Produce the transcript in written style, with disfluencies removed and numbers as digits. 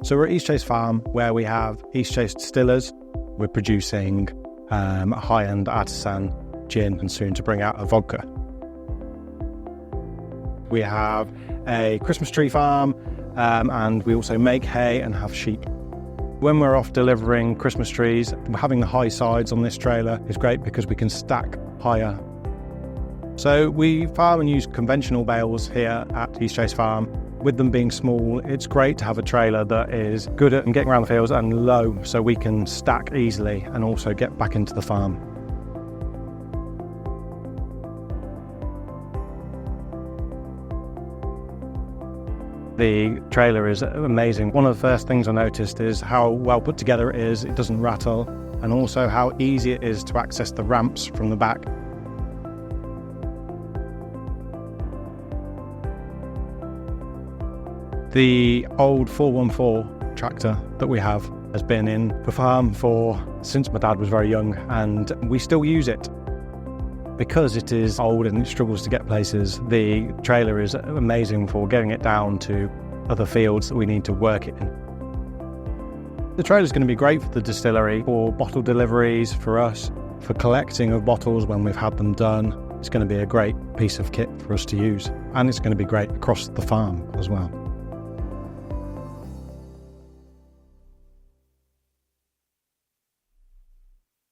So we're at East Chase Farm, where we have East Chase Distillers. We're producing a high-end artisan gin and soon to bring out a vodka. We have a Christmas tree farm and we also make hay and have sheep. When we're off delivering Christmas trees, having the high sides on this trailer is great because we can stack higher. So we farm and use conventional bales here at East Chase Farm. With them being small, it's great to have a trailer that is good at getting around the fields and low so we can stack easily and also get back into the farm. The trailer is amazing. One of the first things I noticed is how well put together it is. It doesn't rattle, and also how easy it is to access the ramps from the back. The old 414 tractor that we have has been in the farm since my dad was very young, and we still use it. Because it is old and it struggles to get places, the trailer is amazing for getting it down to other fields that we need to work it in. The trailer is going to be great for the distillery, for bottle deliveries, for us, for collecting of bottles when we've had them done. It's going to be a great piece of kit for us to use, and it's going to be great across the farm as well.